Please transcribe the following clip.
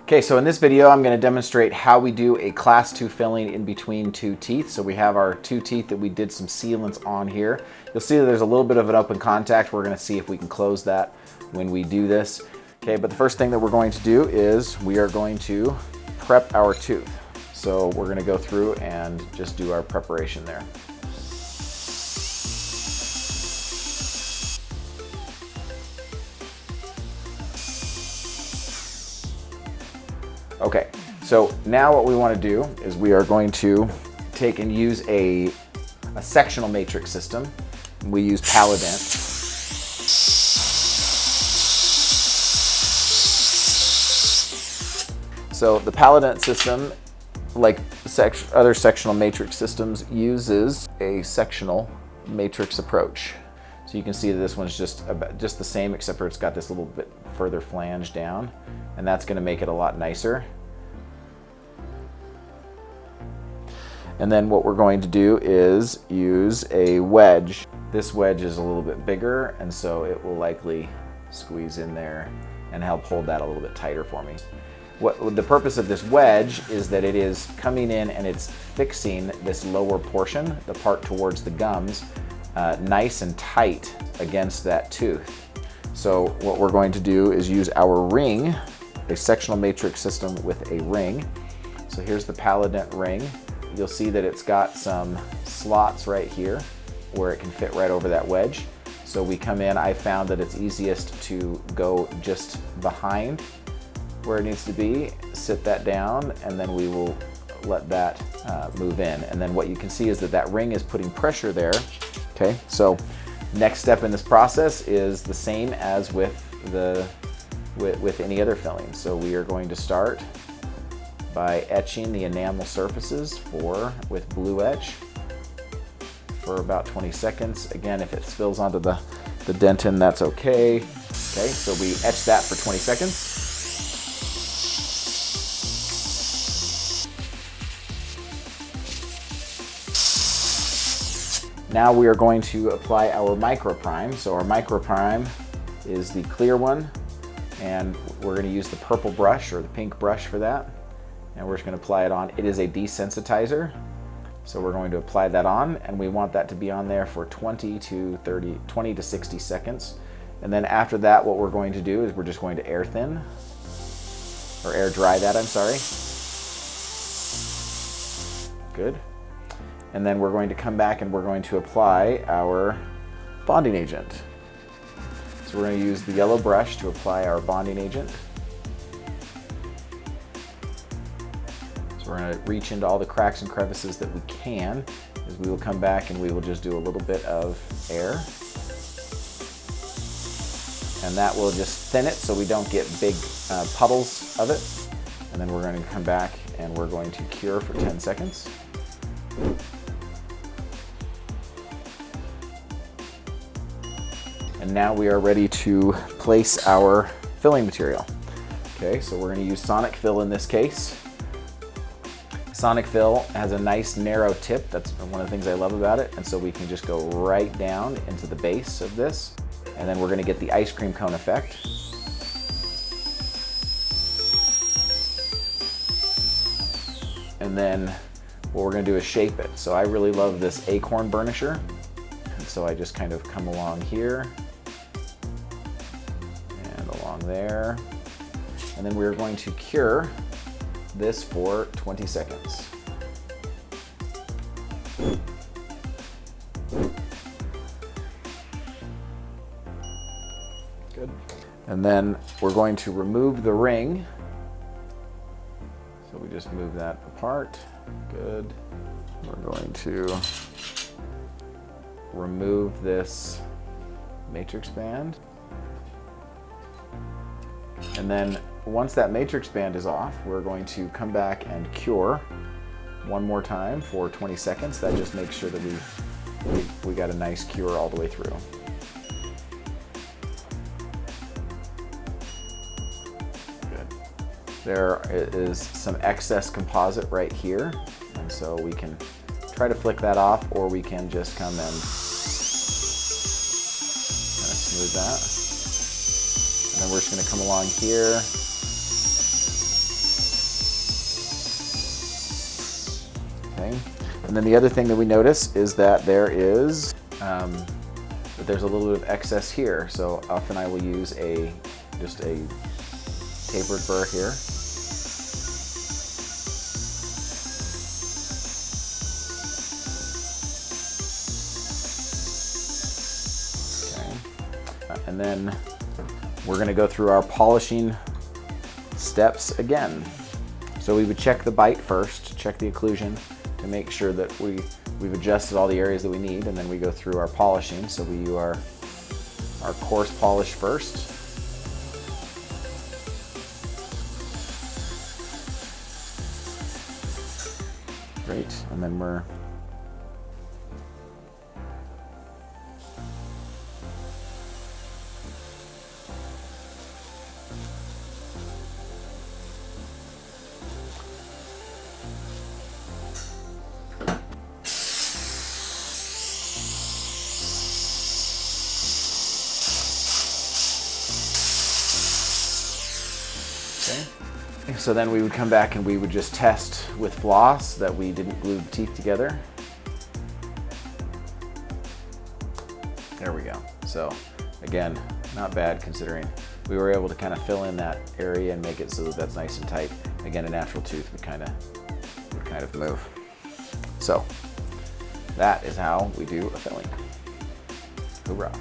Okay, so in this video, I'm going to demonstrate how we do a class 2 filling in between two teeth. So we have our two teeth that we did some sealants on here. You'll see that there's a little bit of an open contact. We're going to see if we can close that when we do this. Okay, but the first thing that we're going to do is we are going to prep our tooth. So we're going to go through and just do our preparation there. Okay, so now what we want to do is we are going to take and use a sectional matrix system. We use Palodent. So the Palodent system, like other sectional matrix systems, uses a sectional matrix approach. So you can see that this one's just the same, except for it's got this little bit further flange down, and that's going to make it a lot nicer. And then what we're going to do is use a wedge. This wedge is a little bit bigger, and so it will likely squeeze in there and help hold that a little bit tighter for me. What the purpose of this wedge is that it is coming in and it's fixing this lower portion, the part towards the gums, nice and tight against that tooth. So what we're going to do is use our ring, a sectional matrix system with a ring. So here's the Palodent ring. You'll see that it's got some slots right here where it can fit right over that wedge. So we come in, I found that it's easiest to go just behind where it needs to be, sit that down, and then we will let that move in. And then what you can see is that that ring is putting pressure there. Okay, so next step in this process is the same as with any other filling. So we are going to start by etching the enamel surfaces with blue etch for about 20 seconds. Again, if it spills onto the dentin, that's okay. Okay, so we etch that for 20 seconds. Now we are going to apply our micro prime. So our micro prime is the clear one, and we're going to use the purple brush or the pink brush for that. And we're just going to apply it on. It is a desensitizer. So we're going to apply that on, and we want that to be on there for 20 to 60 seconds. And then after that, what we're going to do is we're just going to air dry that, I'm sorry. Good. And then we're going to come back and we're going to apply our bonding agent. So we're going to use the yellow brush to apply our bonding agent. So we're going to reach into all the cracks and crevices that we can, as we will come back and we will just do a little bit of air. And that will just thin it so we don't get big puddles of it. And then we're going to come back and we're going to cure for 10 seconds. And now we are ready to place our filling material. Okay, so we're going to use Sonicfill in this case. Sonicfill has a nice narrow tip. That's one of the things I love about it. And so we can just go right down into the base of this. And then we're going to get the ice cream cone effect. And then what we're going to do is shape it. So I really love this acorn burnisher. And so I just kind of come along here and along there. And then we're going to cure this for 20 seconds. Good. And then we're going to remove the ring. So we just move that apart. Good. We're going to remove this matrix band. And then once that matrix band is off, we're going to come back and cure one more time for 20 seconds. That just makes sure that we got a nice cure all the way through. Good. There is some excess composite right here, and so we can try to flick that off, or we can just come and kind of smooth that. And then we're just going to come along here And then the other thing that we notice is that there's a little bit of excess here. So often I will use just a tapered burr here. Okay. And then we're going to go through our polishing steps again. So we would check the bite first, check the occlusion to make sure that we've adjusted all the areas that we need, and then we go through our polishing. So we do our coarse polish first. Great, and then we're so then we would come back and we would just test with floss that we didn't glue the teeth together. There we go. So again, not bad considering we were able to kind of fill in that area and make it so that that's nice and tight. Again, a natural tooth would kind of move. So that is how we do a filling. Hoorah.